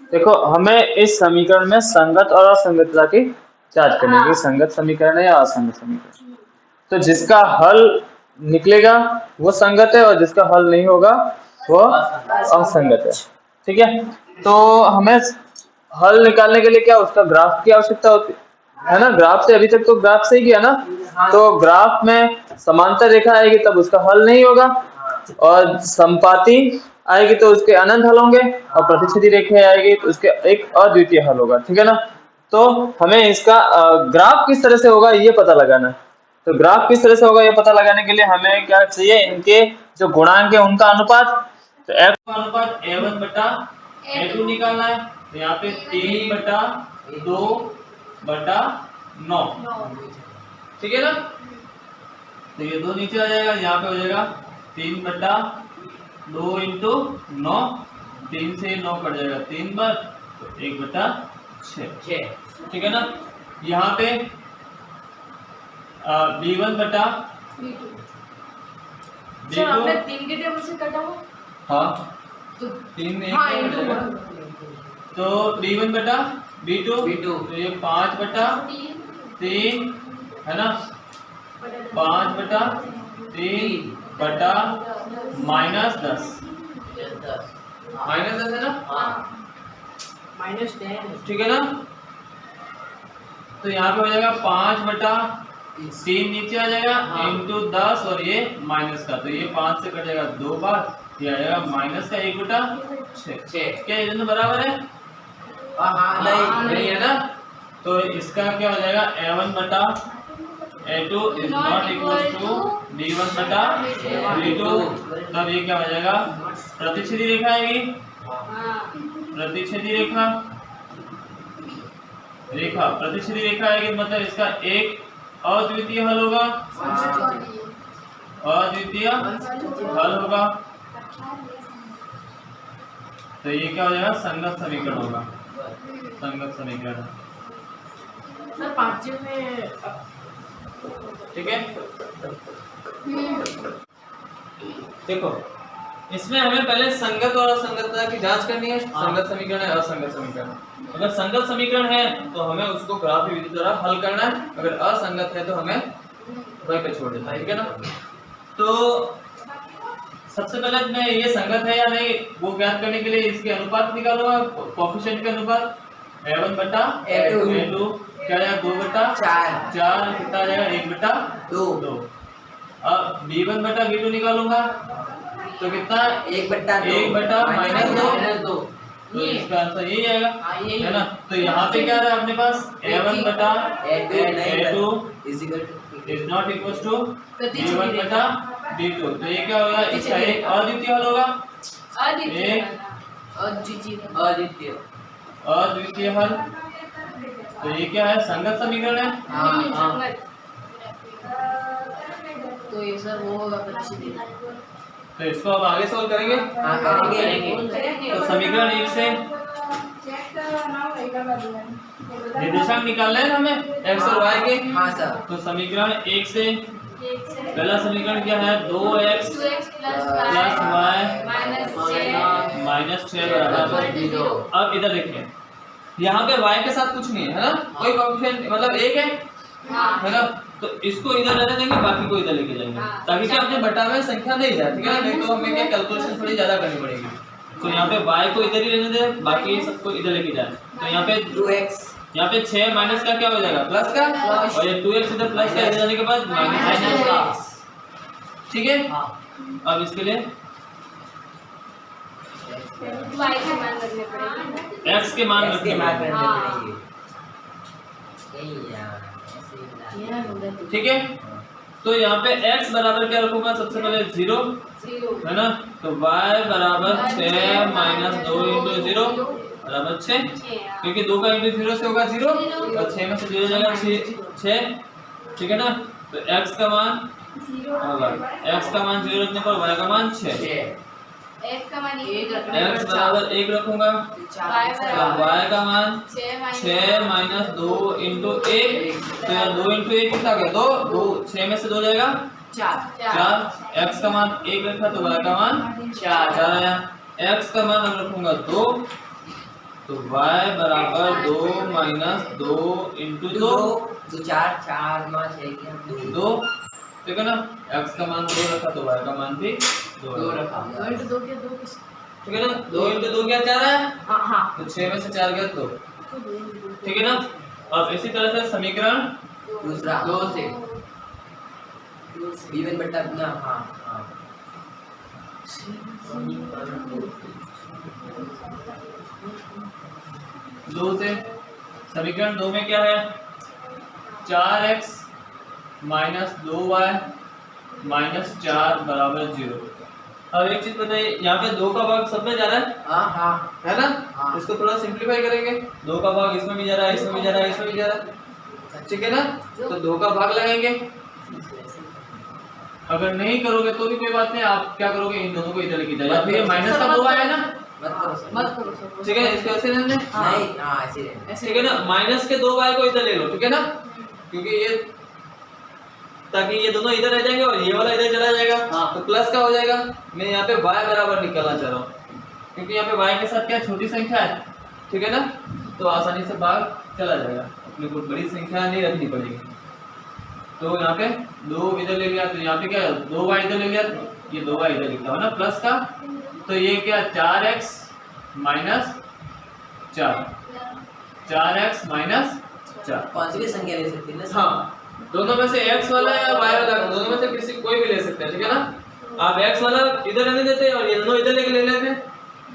देखो हमें इस समीकरण में संगत और असंगतता की जांच करनी है, संगत समीकरण है या असंगत समीकरण। तो जिसका हल निकलेगा वो संगत है और जिसका हल नहीं होगा वो असंगत है। ठीक है, तो हमें हल निकालने के लिए क्या उसका ग्राफ की आवश्यकता होती है ना। ग्राफ से अभी तक तो ग्राफ से ही किया ना, तो ग्राफ में समांतर रेखा आएगी तब उसका हल नहीं होगा, और संपाती आएगी तो उसके अनंत हल होंगे, और प्रतिच्छेदी रेखा आएगी तो उसके एक अद्वितीय हल होगा। ठीक है ना, तो हमें इसका ग्राफ किस तरह से होगा ये पता लगाना है। तो ग्राफ किस तरह से होगा ये पता लगाने के लिए हमें क्या चाहिए, इनके जो गुणांक है उनका अनुपात। तो f का अनुपात a1 बटा a2 निकालना है। तो यहाँ पे 3 बटा 2 बटा 9। ठीक है ना, तो ये 2 नीचे आ जाएगा, यहाँ पे हो जाएगा 3 बटा 2 इंटू 9, 3 से 9 कट जाएगा 3 बार, तो 1 बटा 6। ठीक है ना, यहाँ पे b1 बटा b2 आपने 3 के टेबल से कटा हुआ। हाँ, तो 3 में तो b1 बटा b2 तो ये 5 बटा 3 है ना, 5 बटा 3 बटा -10 है ना, -10। ठीक है ना। तो यहाँ पे हो जाएगा 5 बटा 3 नीचे आ जाएगा इंटू 10 और ये माइनस का, तो ये 5 से कट जाएगा 2 बार, ये आ जाएगा माइनस का 1 बटा 6। क्या ये दोनों बराबर है? नहीं है ना, तो इसका क्या हो जाएगा a1 बटा a2 is not equal to b1 बटा b2। तब ये क्या हो जाएगा, प्रतिच्छेदी रेखा आएगी, प्रतिच्छेदी रेखा प्रतिच्छेदी रेखा आएगी, मतलब इसका एक अद्वितीय हल होगा, अद्वितीय हल होगा। तो ये क्या हो जाएगा, संगत समीकरण होगा, संगत समीकरण। सर 5 में ठीक है, देखो इसमें हमें पहले संगत और असंगतता की जांच करनी है। संगत समीकरण है, असंगत समीकरण। अगर संगत समीकरण है तो हमें उसको ग्राफी विधि द्वारा हल करना है, अगर असंगत है तो हमें वहीं पे छोड़ देना है। ठीक है ना, तो सबसे पहले मैं ये संगत है या नहीं वो ज्ञात करने के लिए इसके अनुपात निकालूंगा, कोएफिशिएंट के अनुपात a1 बटा a2 क्या आएगा, 2 बटा 4 कितना आ जाएगा, 1 बटा 2। अब b1 बटा b2 निकालूंगा तो कितना, 1 बटा -2, तो इसका आंसर यही आएगा, है ना। तो यहाँ पे क्या रहा अपने पास, a1 बटा a2 is not equal to b1 बटा b2। तो ये क्या होगा, इसका एक अद्वितीय हल होगा, अद्वितीय हल। तो ये क्या है, संगत समीकरण है। तो ये सर वो होगा प्रतिच्छेदी। तो इसको अब आगे सोल्व करेंगे। तो समीकरण 1 से निर्देशांक निकालना है हमें x और y के। हाँ सर। तो समीकरण 1 से पहला समीकरण क्या है, 2x प्लस y -6 बराबर 0। अब इधर देखिए, यहाँ पे y के साथ कुछ नहीं है ना, कोई कोएफिशिएंट मतलब 1 है ना, तो इसको इधर रहने देंगे, बाकी को इधर लेके जाएंगे, ताकि क्या अपने बटा में संख्या नहीं जाए। ठीक है ना, नहीं तो हमें क्या कैलकुलेशन थोड़ी ज्यादा करनी पड़ेगी। तो यहाँ पे y को इधर ही रहने दे, बाकी सबको इधर लेके जाए। तो यहाँ पे 2x, यहाँ पे 6 माइनस का क्या हो जाएगा, प्लस का, और ये 2x इधर प्लस का, इधर जाने के बाद माइनस का। ठीक है, अब इसके लिए x के मान रखने पड़ेंगे। ठीक है, तो यहाँ पे x बराबर क्या रखूंगा, सबसे पहले 0 है ना, तो y बराबर 6 माइनस 2 इंटू 0 बराबर 6, क्योंकि 2 का इंटू 0 से होगा 0 और 6 में से 0 जाएगा 6। ठीक है ना, तो x का मान होगा, x का मान 0 रखने पर y का मान 6। x बराबर 1 रखूंगा, y का मान 6 माइनस 2 इंटू 1, तो यार 2 इंटू 1 कितना गया, 2, 6 में से 2 जाएगा 4। x का मान 1 रखा तो y का मान 4 आया। x का मान अब रखूंगा 2 तो y बराबर 2 माइनस 2 इंटू 2 तो 4 4 5 6 2, ठीक है ना। x का मान 2 रखा तो y का मान भी 2 2 रखा। 2 इंटू 2 क्या 2 किस ठीक है ना। 2 इंटू 2 क्या 4 है, हाँ हाँ तो 6 में से 4 गया 2, तो 2 इंटू 2 ठीक है ना। अब इसी तरह से समीकरण दूसरा 2 से b1 बटा ना हाँ हाँ 2 से समीकरण 2 में क्या है, 4x माइनस 2y माइनस 4 बराबर 0। अब एक चीज बताइए, यहाँ पे 2 का भाग सब में जा रहा है हाँ हाँ है ना। हाँ। इसको थोड़ा सिंपलीफाई करेंगे, 2 का भाग इसमें भी जा रहा है, इसमें भी जा रहा है, इसमें भी जा रहा है, ठीक है ना। तो 2 का भाग लगाएंगे, अगर नहीं करोगे तो भी कोई बात नहीं, आप क्या करोगे, इन दोनों को इधर लेके जाइए। अब ये माइनस का 2 आया ना, मत करो सर मत करो सर ठीक है, इसको ऐसे रहने दें। नहीं हाँ ऐसे रहने ठीक है ना, माइनस के 2y को इधर ले लो, ठीक है ना, क्योंकि ये ताकि ये दोनों इधर रह जाएंगे और ये वाला इधर चला जाएगा। हाँ। तो प्लस का हो जाएगा। मैं यहाँ पे y बराबर निकालना चाह रहा हूँ, क्योंकि यहाँ पे y के साथ क्या छोटी संख्या है, ठीक है ना, तो आसानी से भाग चला जाएगा, अपने को बड़ी संख्या नहीं रखनी पड़ेगी। तो यहाँ पे 2 इधर ले लिया, तो यहाँ पे क्या 2y इधर ले लिया, ये 2y इधर लिखा है ना प्लस का, तो ये क्या 4x माइनस 4, 4x माइनस 4। कौन सी भी संख्या ले सकते हैं ना सर? हाँ, दोनों में से x वाला या y वाला, दोनों में से किसी कोई भी ले सकते हैं, ठीक है ना। आप x वाला इधर रहने देते और ये दोनों इधर लेके ले लेते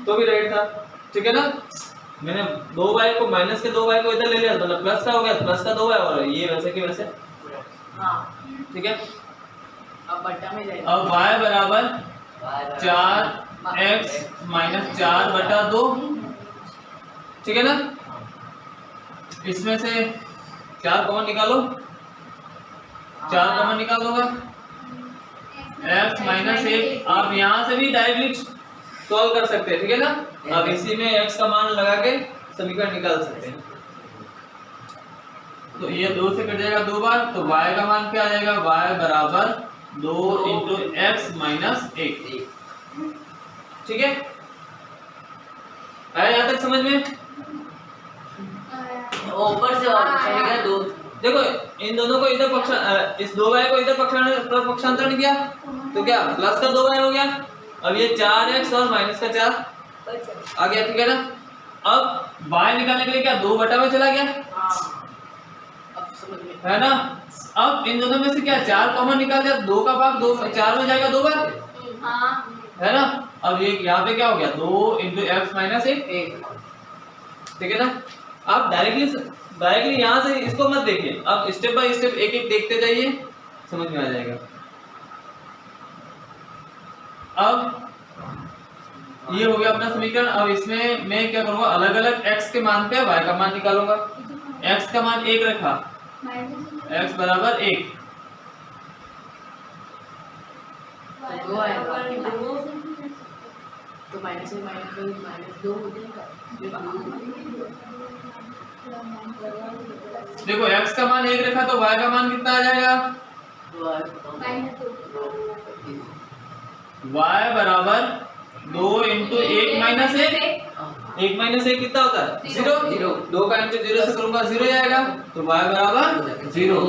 तो भी राइट था, ठीक है ना। मैंने 2y को माइनस के 2y को इधर ले लिया, मतलब प्लस का हो गया, प्लस का 2y और ये वैसे की वैसे, हाँ ठीक है। अब बट्टा में जाएगा अब y बराबर 4x माइनस 4 बटा 2, ठीक है ना। इसमें से 4 कॉमन निकालो, 4 कॉमन निकाल दोगे x माइनस 1। आप यहाँ से भी डायरेक्टली सॉल्व कर सकते हैं, ठीक है ना। आप इसी में x का मान लगा के समीकरण निकाल सकते हैं। तो ये 2 से कट जाएगा 2 बार, तो y का मान क्या आ जाएगा, y बराबर 2 इंटू एक्स माइनस 1, ठीक है। आया यहाँ तक समझ में। ऊपर से और समीकरण 2 देखो इन दोनों को इधर इस 2y को इधर पक्षांतरण किया तो क्या प्लस का 2y हो गया। अब ये 4x और माइनस का 4 आ गया, ठीक है ना। अब y निकालने के लिए क्या 2 बटा में चला गया, हाँ अब समझ में है ना। अब इन दोनों में से क्या 4 कॉमन निकाल दिया, 2 का भाग 2 4 में जाएगा 2 बार, हाँ है ना। अब ये यहाँ पे क्या हो गया 2 इंटू एक्स माइनस 1, ठीक है ना। आप डायरेक्टली यहाँ से इसको मत देखिए, आप स्टेप बाय स्टेप एक एक देखते जाइए, समझ में आ जाएगा। अब ये हो गया अपना समीकरण। अब इसमें मैं क्या करूंगा, अलग अलग x के मान पे y का मान निकालूंगा। x का मान 1 रखा, x बराबर 1, तो 2 आएगा तो माइनस 1 माइनस 2 हो जाएगा। देखो x का मान 1 रखा तो y का मान कितना आ जाएगा, y बराबर 2 इंटू 1 माइनस 1, 1 माइनस 1 कितना होता है 0, 2 का इंटू 0 से करूंगा 0 आएगा, तो y बराबर 0।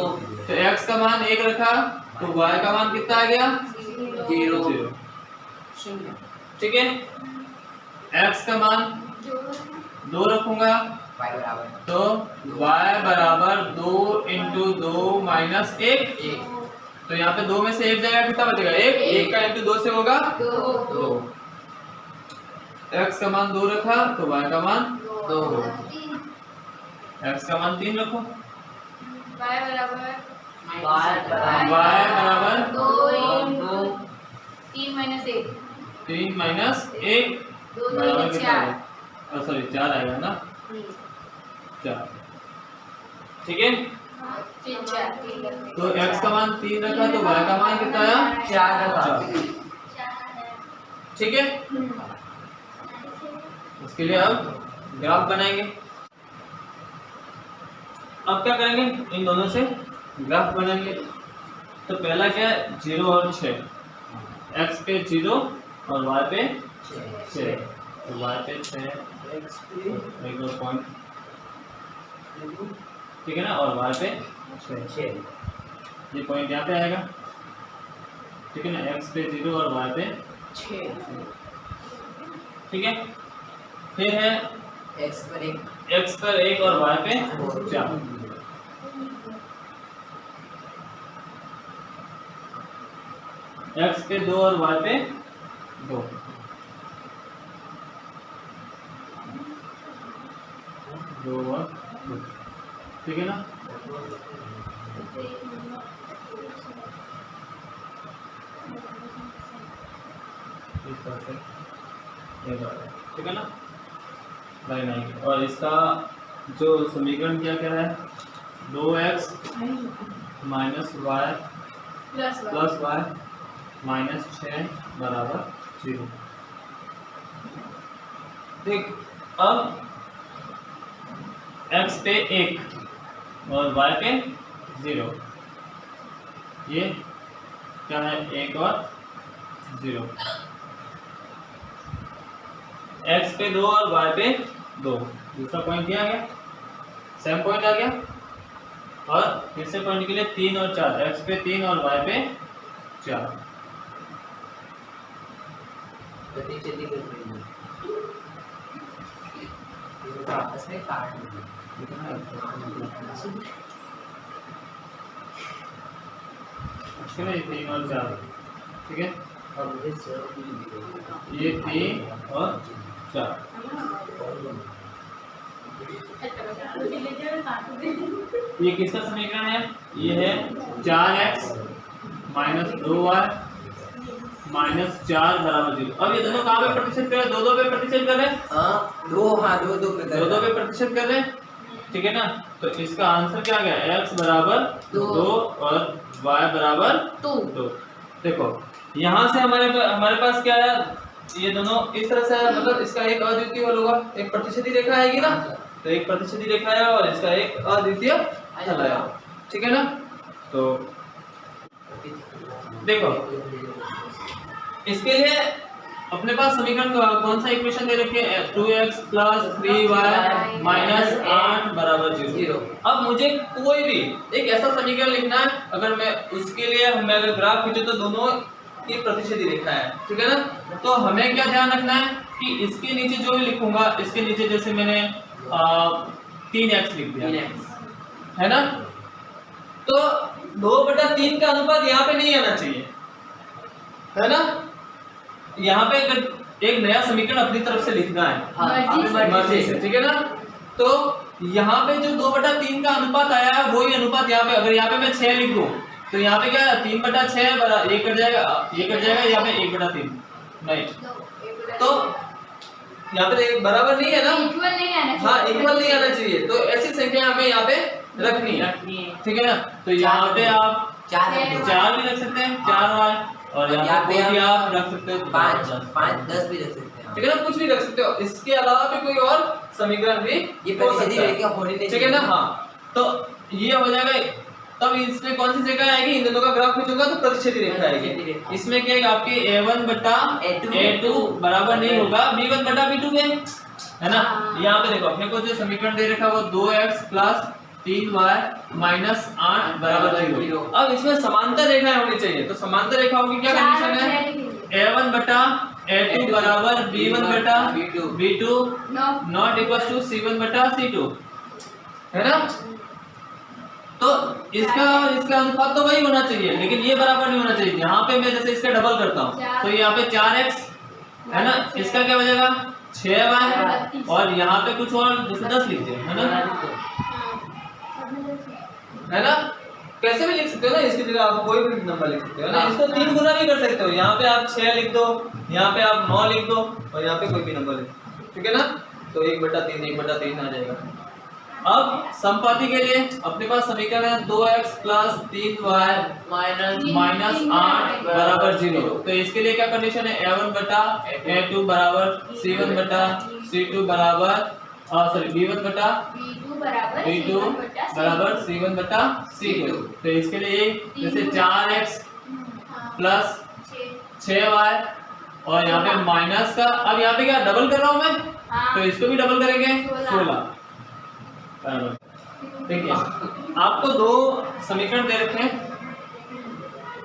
तो x का मान 1 रखा तो y का मान कितना आ गया 0, ठीक है। x का मान 2 रखूंगा y बराबर तो y बराबर 2 इंटू 2 माइनस 1, तो यहाँ पे 2 में से 1 जाएगा, कितना बचेगा 1, 1 का इंटू 2 से होगा 2। x का मान 2 रखा तो y का मान 2, x का मान 3 रखो, y बराबर 2 3 माइनस 1 3 माइनस 1 2 बराबर 2 कितना 4 आएगा? सॉरी 4 आएगा ना, 4, ठीक है। फिर 4 तो x का मान 3 रखा तो y का मान कितना आया 4 रखा, 4, ठीक है। उसके लिए अब ग्राफ बनाएंगे। अब क्या करेंगे, इन दोनों से ग्राफ बनाएंगे। तो पहला क्या है 0 और 6, x पे 0 और y पे 6, तो y पे 6 एक और पॉइंट, ठीक है ना, और y पे 6, ये पॉइंट यहाँ पे आएगा, ठीक है ना, x पे 0 और y पे 6, ठीक है। फिर है x पर 1 और y पे 4, x पे 2 और y पे 2, और 2, ठीक है ना। इस तरह से ये बात है, ठीक है ना, लाइन आएगी। और इसका जो समीकरण क्या क्या है, 2x minus Y plus Y minus 6 बराबर 0। ठीक, अब x पे 1 और y पे 0, ये क्या है, 1 और 0, x पे 2 और y पे 2, दूसरा पॉइंट दिया गया, सेम पॉइंट आ गया। और तीसरे पॉइंट के लिए 3 और 4, x पे 3 और y पे 4, प्रतिच्छेदी कर रही है, ये आपस में काट देंगे। ठीक है, ये 3 और 4, ठीक है, अब मुझे जरूर नहीं ये 3 और 4, ये किसका समीकरण है, ये है 4x माइनस 2y माइनस 4 बराबर 0। अब ये दोनों कहाँ पे प्रतिशत कर रहे हैं, 2 पे प्रतिशत कर रहे हैं, दो पे 2 पे प्रतिशत कर रहे हैं, ठीक है ना। तो इसका आंसर क्या आ गया, x बराबर 2 और y बराबर 2। देखो यहाँ से हमारे पास क्या है, ये दोनों इस तरह से है, मतलब इसका एक अद्वितीय हल होगा, एक प्रतिशत रेखा आएगी ना, तो एक प्रतिशत रेखा है और इसका एक अद्वितीय हल आएगा, ठीक है ना। तो देखो इसके लिए अपने पास समीकरण कौन सा इक्वेशन दे रखी है, 2x प्लस 3y माइनस 8 बराबर 0। अब मुझे कोई भी एक ऐसा समीकरण लिखना है, अगर मैं उसके लिए मैं अगर ग्राफ खींचूं तो दोनों की प्रतिशत रेखा है, ठीक है ना। तो हमें क्या ध्यान रखना है कि इसके नीचे जो भी लिखूंगा, इसके नीचे जैसे मैंने 3x लिख दिया है ना, तो 2/3 का अनुपात यहाँ पे नहीं आना चाहिए, है ना। यहाँ पे एक नया समीकरण अपनी तरफ से लिखना है मर्जी से, ठीक है ना। तो यहाँ पे जो 2/3 का अनुपात आया है वही अनुपात यहाँ पे, अगर यहाँ पे मैं 6 लिख दूं तो यहाँ पे क्या है, 3/6 बराबर 1 कट जाएगा, यहाँ पे 1/3 नहीं, तो यहाँ पे एक बराबर नहीं है ना, इक्वल नहीं आना चाहिए। हाँ इक्वल नहीं आना चाहिए, तो ऐसी संख्या हमें यहाँ पे रखनी है, ठीक है ना। तो यहाँ पे आप 4 भी रख सकते हैं, 4y, और यहाँ पे भी आप रख सकते हो 5 10 भी रख सकते हैं, ठीक है ना, कुछ भी रख सकते हो। इसके अलावा भी कोई और समीकरण भी ये प्रतिशत रेखा होनी नहीं, ठीक है ना। हाँ, तो ये हो जाएगा। तब इसमें कौन सी जगह आएगी, इन दोनों का ग्राफ खींचूंगा तो प्रतिशत रेखा आएगी। इसमें क्या है आपकी a1/a2 बराबर नहीं होगा b1/b2 के, है ना। यहाँ पे देखो अपने को जो समीकरण दे रखा है वो 2x प्लस 3y माइनस 8 बराबर 0। अब इसमें समांतर रेखाएं होनी चाहिए, तो समांतर रेखाओं की क्या कंडीशन है, a1/a2 बराबर b1/b2 not equal to c1/c2, है ना। तो इसका और इसका अनुपात तो वही होना चाहिए, लेकिन ये बराबर नहीं होना चाहिए। यहाँ पे मैं जैसे इसका डबल करता हूँ तो यहाँ पे 4x है ना, इसका क्या हो जाएगा 6y, और यहाँ पे कुछ और जैसे 10 लिख दे, है ना। कैसे भी लिख सकते हो ना, इसकी जगह आप कोई भी नंबर लिख सकते हो ना, इसको 3 गुना भी कर सकते हो। यहाँ पे आप 6 लिख दो, यहाँ पे आप 9 लिख दो, और यहाँ पे कोई भी नंबर लिख दो, ठीक है ना। तो 1/3 आ जाएगा। अब समपाती के लिए अपने पास समीकरण है 2x प्लस 3y माइनस 8 बराबर 0। तो इसके लिए क्या कंडीशन है, a1/a2 बराबर c1/c2 बराबर b1/b2 बराबर c1/c2। तो इसके लिए जैसे 4x प्लस 6y और यहाँ पे माइनस का, अब यहाँ पे क्या डबल कर रहा हूँ मैं, हाँ। तो इसको भी डबल करेंगे 16। 16 बराबर। देखिए आपको दो समीकरण दे रखे हैं।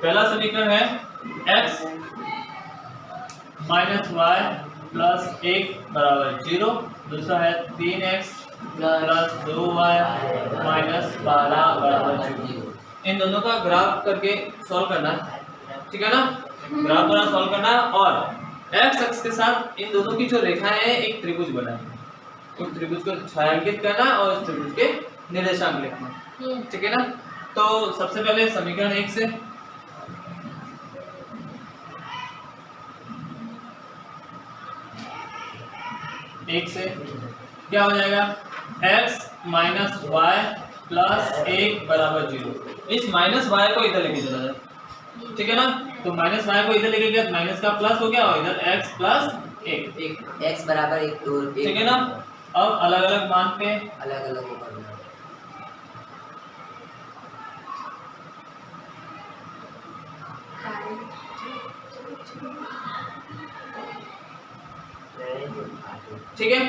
पहला समीकरण है x माइनस वाई प्लस 1 बराबर 0। दूसरा है 3x प्लस 2y माइनस 12 बराबर 0। इन दोनों का ग्राफ करके सॉल्व करना है, ठीक है ना। ग्राफ द्वारा सॉल्व करना है और x अक्ष के साथ इन दोनों की जो रेखाएं हैं एक त्रिभुज बनाएंगे। उस त्रिभुज को छायांकित करना और उस त्रिभुज के निर्देशांक लिखना, ठीक है ना। तो सबसे पहले समीकरण 1 से क्या हो जाएगा, x माइनस वाई प्लस 1 बराबर 0। इस माइनस वाई को इधर लेके चला जाए, ठीक है ना। तो माइनस वाई को इधर लेके गया, माइनस का प्लस हो गया और इधर x प्लस 1 x बराबर 1 2 ठीक है ना। अब अलग अलग मान पे अलग अलग ऊपर में। ठीक है।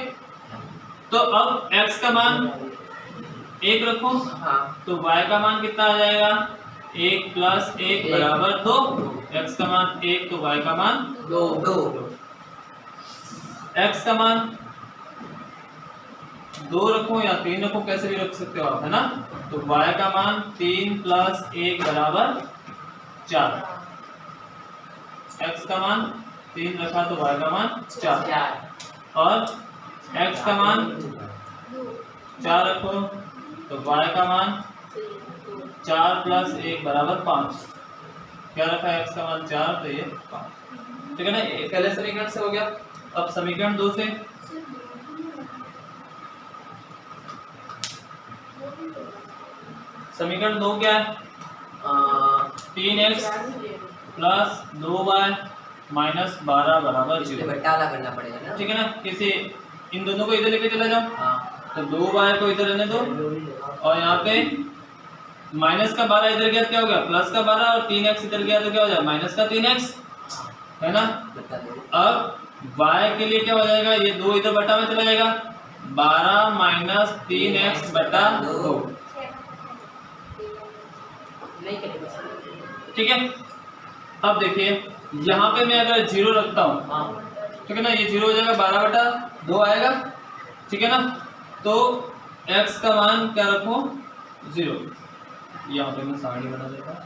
तो अब x का मान 1 रखो, हाँ तो y का मान कितना आ जाएगा, 1 प्लस 1 बराबर 2। x का मान 1 तो y का मान 2 2 x का मान 2 रखो या 3 रखो, कैसे भी रख सकते हो आप, है ना। तो y का मान 3 प्लस 1 बराबर 4। x का मान 3 रखा तो y का मान 4 और x का मान 4 रखो तो y का मान 4 प्लस 1 बराबर 5। क्या रखा है, x का मान 4 तो ये 5, ठीक है ना। ये पहले समीकरण से हो गया। अब समीकरण 2 से समीकरण 2 क्या है, 3x प्लस 2y माइनस 12 बराबर 0। घटाला करना पड़ेगा ना, ठीक है ना। किसी इन दोनों को इधर लेके चला जाओ, हाँ तो 2y को इधर रहने दो और यहाँ पे माइनस का 12 इधर गया क्या हो गया, प्लस का 12 और 3x इधर गया तो क्या हो जाएगा, माइनस का 3x, है ना। बता दो। अब y के लिए क्या हो जाएगा, ये 2 इधर बटा में चला जाएगा, 12 माइनस 3x बटा 2, नहीं करेगा। ठीक है। अब देखिए यहाँ पे मैं अगर 0 रखता हूँ, हाँ ठीक है ना, ये 0 हो जाएगा, 12 बटा 2 आएगा, ठीक है ना। तो x का मान क्या रखो, 0। यहाँ पे मैं सारणी बना देता हूँ।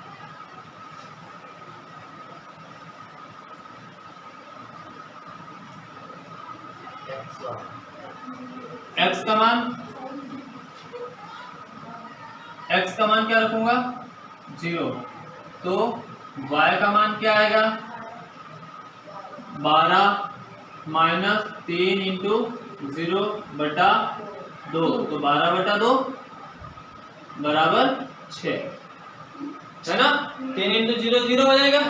x का मान क्या रखूंगा, 0। तो y का मान क्या आएगा, 12 माइनस 3 इंटू 0 बटा 2, तो 12 बटा 2 बराबर 6, है ना। 3 इंटू 0 0 हो जाएगा,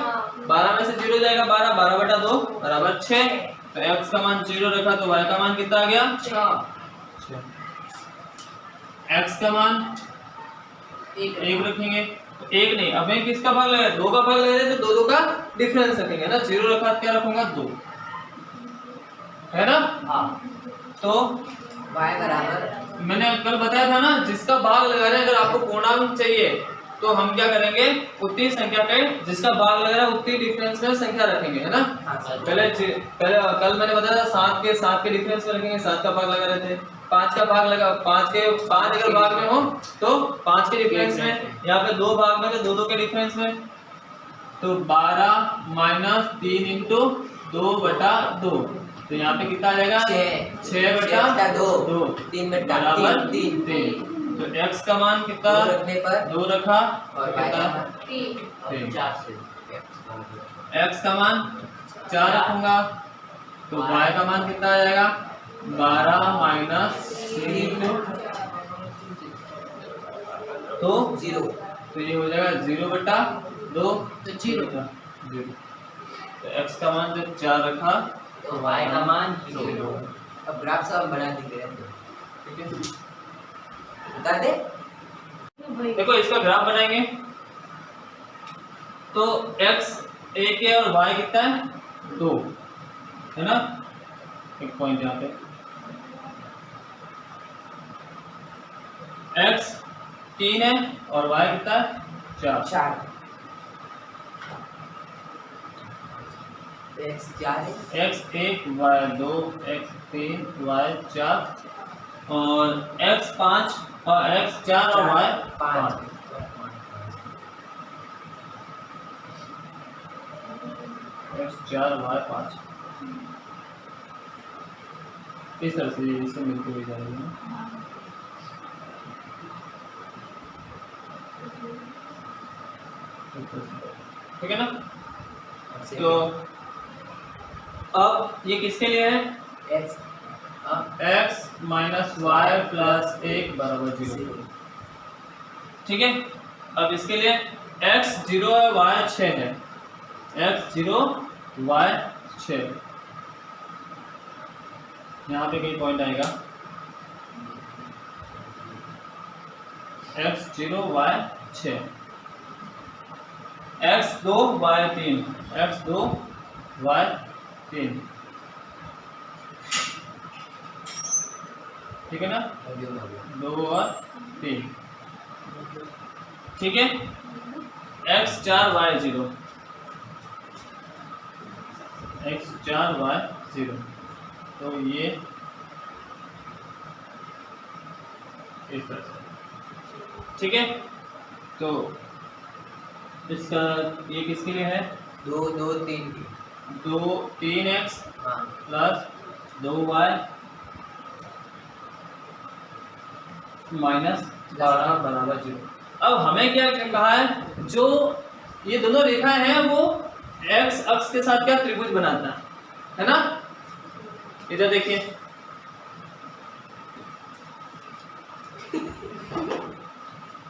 12 में से 0 जाएगा 12, 12 बटा 2 बराबर 6। तो x का मान 0 रखा तो y का मान कितना आ गया, 6। x का मान 1 रखेंगे, तो 1 नहीं, अब मैं किसका भाग लगा, 2 का भाग लगा रहे तो 2 का डिफरेंस रखेंगे ना। 0 रखा क्या रखूंगा, 2, है ना। हाँ तो y बराबर मैंने कल बताया था ना, जिसका भाग लगा रहे हैं, अगर आपको पूर्णांक चाहिए तो हम क्या करेंगे, उतनी संख्या के जिसका भाग लगा रहा है उतनी डिफरेंस में संख्या रखेंगे, है ना। पहले कल मैंने बताया था 7 के डिफरेंस में रखेंगे, 7 का भाग लगा रहे थे, 5 का भाग लगा, 5 अगर भाग में हो तो 5 के डिफरेंस में, यहाँ पे 2 भाग में तो 2 के डिफरेंस में। तो 12 माइनस 3 इंटू 2 बटा 2, तो यहाँ पे कितना आ जाएगा, 6 बटा 2 3 बटा बराबर 3 3। तो x का मान कितना, 2 रखने पर 2 रखा और y कितना, का मान 3। 4 से x का मान 4 रखूंगा तो y का मान कितना आ जाएगा, 12 माइनस 3 तो 0 तो ये हो जाएगा 0 बटा 2 तो 0 था 0। तो x का मान जब 4 रखा तो y का मान 0। 0, अब ग्राफ सब बना देंगे, ठीक है। बता दे। देखो इसका ग्राफ बनाएंगे तो x 1 है और y कितना है, 2, है ना। एक पॉइंट यहाँ पे x 3 है और y कितना है 4। 4 x 4 है, x 1 y 2 x 3 y 4 और x 5 और x 4 और y 5। 5 x 4 y 5 इस तरह से इससे मिलती हुई जाएगी ना। ठीक है ना। तो अब ये किसके लिए है x x minus Y plus 1 बराबर 0। ठीक है। अब इसके लिए x 0 है y 6 है, x 0 y 6 यहाँ पे कहीं पॉइंट आएगा x 0 y 6 x 2 y 3 x 2 y 3। ठीक है ना, 2 और 3। ठीक है। x 4 y 0 x 4 y 0 तो ये इस तरह से। ठीक है। तो इसका ये किसके लिए है 2 2 3 2 3x हाँ प्लस 2y माइनस 12 बराबर 0। अब हमें क्या कहा है, जो ये दोनों रेखाएं हैं वो x अक्ष के साथ क्या त्रिभुज बनाता है ना। इधर देखिए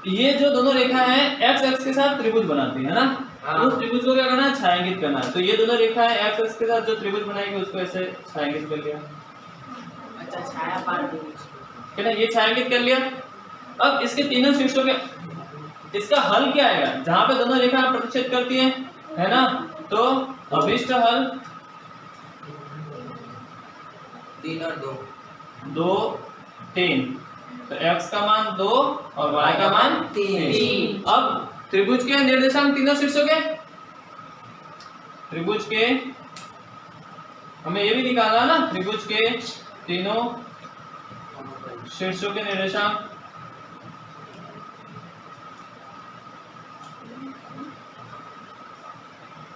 ये जो दोनों रेखा हैं x अक्ष के साथ त्रिभुज बनाती है ना। हाँ। उस त्रिभुज को क्या करना है, छायांकित करना है। तो ये दोनों रेखा है x अक्ष के साथ जो त्रिभुज बनाएगी उसको ऐसे छायांकित कर लिया। अच्छा छाया पार है ना, ये छायांकित कर लिया। अब इसके तीनों शीर्षों के इसका हल क्या आएगा, जहां पे दोनों रेखा प्रतिच्छेद करती है ना। तो अभिष्ट हल 3 और 2 2 3 तो x का मान 2 और y का मान 3। अब त्रिभुज के निर्देशांक तीनों शीर्षों के, त्रिभुज के हमें ये भी निकालना ना, त्रिभुज के तीनों शीर्षों के निर्देशांक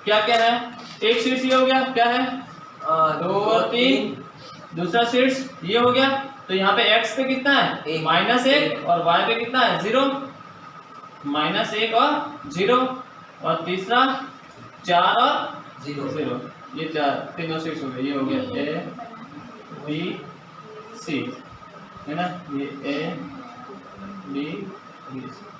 क्या क्या है। एक शीर्ष ये हो गया, क्या है 2 और 3। दूसरा शीर्ष ये हो गया, तो यहाँ पे x पे कितना है एक। -1 और y पे कितना है 0, -1 और 0। और तीसरा 4 और 0। ये चार तीनों शीर्ष हो गए। ये हो गया a b c है ना, ये a b c।